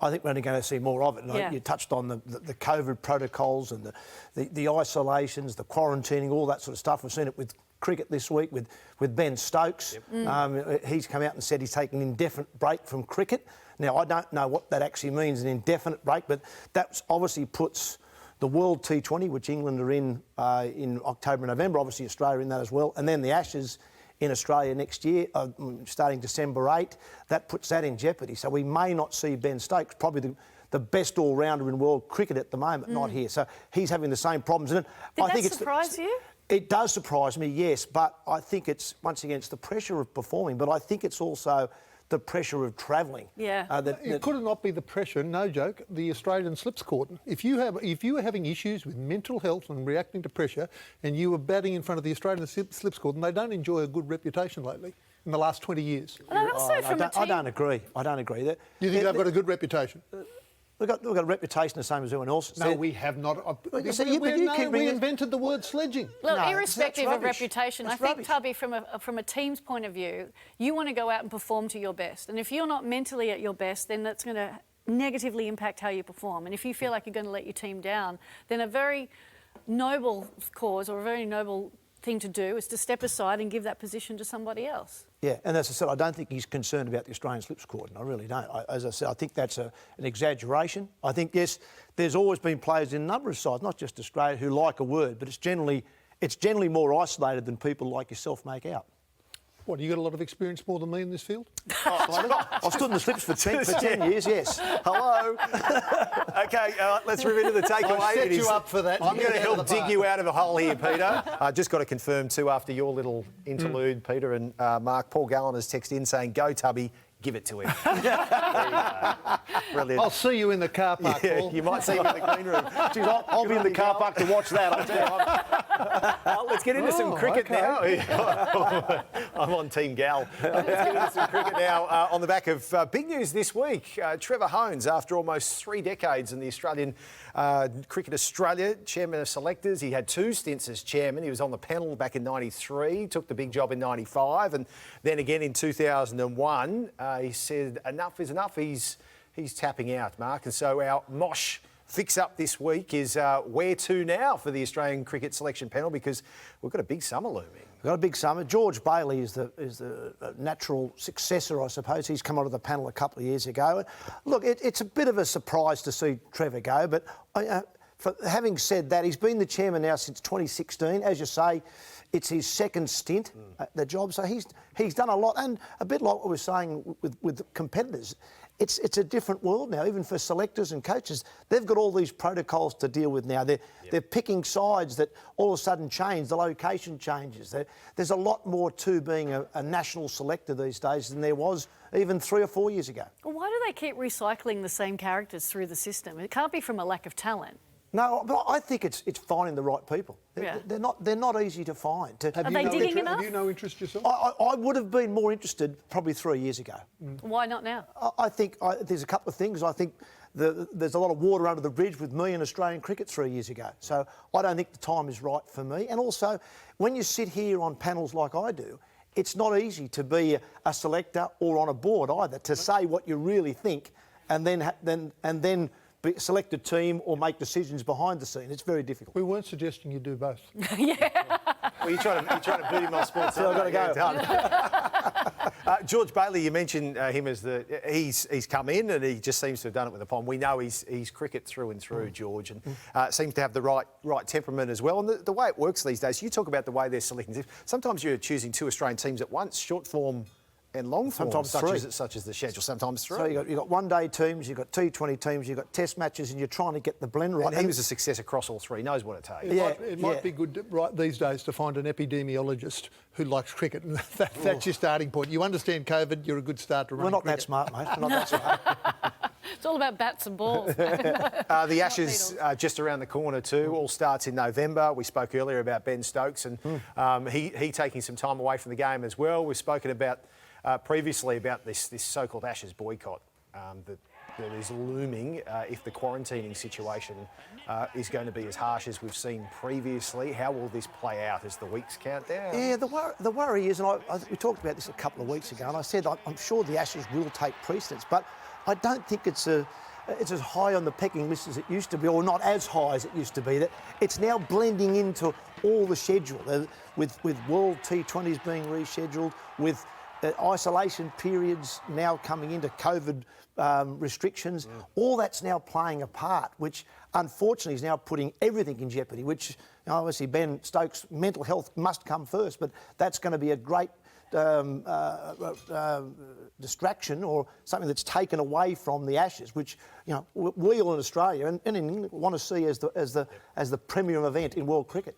I think we're only going to see more of it. And you touched on the COVID protocols and the isolations, the quarantining, all that sort of stuff. We've seen it with cricket this week with Ben Stokes. He's come out and said he's taking an indefinite break from cricket. Now, I don't know what that actually means, an indefinite break, but that obviously puts the World T20, which England are in October and November, obviously Australia in that as well, and then the Ashes in Australia next year, starting December 8, that puts that in jeopardy. So we may not see Ben Stokes, probably the best all-rounder in world cricket at the moment, not here. So he's having the same problems. And Did that surprise you? It does surprise me, yes, but I think it's, once again, it's the pressure of performing, but I think it's also the pressure of travelling. Yeah. It could not be the pressure, no joke, the Australian slips court. If you were having issues with mental health and reacting to pressure and you were batting in front of the Australian slips court, and they don't enjoy a good reputation lately in the last 20 years. I don't agree. I don't agree. You think they've got a good reputation? We've got a reputation the same as everyone else. No, we have not. We invented the word sledging. Look, irrespective of reputation, I think, Tubby, from a team's point of view, you want to go out and perform to your best. And if you're not mentally at your best, then that's going to negatively impact how you perform. And if you feel like you're going to let your team down, then a very noble cause or a very noble thing to do is to step aside and give that position to somebody else. Yeah, and as I said, I don't think he's concerned about the Australian slips court, and I really don't. As I said, I think that's an exaggeration. I think, yes, there's always been players in a number of sides, not just Australia, who like a word, but it's generally more isolated than people like yourself make out. What, you got a lot of experience more than me in this field? I've stood in the slips for 10 years, yes. Hello. OK, let's move into the takeaway. I set you up for that. I'm going to help dig you out of a hole here, Peter. Just got to confirm, too, after your little interlude, Peter and Mark, Paul Gallen has texted in saying, go Tubby, give it to him. Brilliant. I'll see you in the car park, Paul. You might see him in the green room. Jeez, I'll be in the car park to watch that. I'll tell you. Let's get into some cricket now. I'm on Team Gal. Let's get into some cricket now. On the back of big news this week, Trevor Hohns, after almost 3 decades in the Australian Cricket Australia, chairman of selectors. He had 2 stints as chairman. He was on the panel back in '93, took the big job in '95, and then again in 2001. He said enough is enough. He's tapping out, Mark. And so our Mosh fix-up this week is where to now for the Australian cricket selection panel, because we've got a big summer looming. We've got a big summer. George Bailey is the natural successor, I suppose. He's come onto the panel a couple of years ago. Look, it's a bit of a surprise to see Trevor go, but having said that, he's been the chairman now since 2016. As you say, it's his second stint at the job, so he's done a lot, and a bit like what we were saying with competitors. It's a different world now, even for selectors and coaches. They've got all these protocols to deal with now. They're picking sides that all of a sudden change, the location changes. There's a lot more to being a national selector these days than there was even 3 or 4 years ago. Well, why do they keep recycling the same characters through the system? It can't be from a lack of talent. No, but I think it's finding the right people. They're not easy to find. Are they digging enough? Have you no interest yourself? I would have been more interested probably 3 years ago. Why not now? I think there's a couple of things. I think there's a lot of water under the bridge with me in Australian cricket 3 years ago. So I don't think the time is right for me. And also, when you sit here on panels like I do, it's not easy to be a selector or on a board either, to say what you really think and then select a team or make decisions behind the scene. It's very difficult. We weren't suggesting you do both. Well, you're trying to boot him off sports. So I've got to go. George Bailey, you mentioned him as he's come in and he just seems to have done it with a palm. We know he's cricket through and through, George, and seems to have the right temperament as well. And the way it works these days, you talk about the way they're selecting. Sometimes you're choosing 2 Australian teams at once, short form and long form, sometimes such as the schedule, sometimes 3. So you've got one-day teams, you've got T20 teams, you've got test matches, and you're trying to get the blend right. And he was a success across all 3, knows what it takes. It might be good right these days to find an epidemiologist who likes cricket, and that's your starting point. You understand COVID, you're a good start to running We're not cricket. that smart, mate. We're not that smart. It's all about bats and balls. The Ashes just around the corner too. All starts in November. We spoke earlier about Ben Stokes and he taking some time away from the game as well. We've spoken about previously about this so-called Ashes boycott that is looming if the quarantining situation is going to be as harsh as we've seen previously. How will this play out as the weeks count down? Yeah, the worry is, and we talked about this a couple of weeks ago, and I said I'm sure the Ashes will take precedence, but I don't think it's a it's as high on the pecking list as it used to be, or not as high as it used to be. That it's now blending into all the schedule, with World T20s being rescheduled, with isolation periods now coming into COVID restrictions. All that's now playing a part, which unfortunately is now putting everything in jeopardy, which obviously Ben Stokes' mental health must come first, but that's going to be a great distraction, or something that's taken away from the Ashes, which we all in Australia and in England want to see as the premier event in world cricket.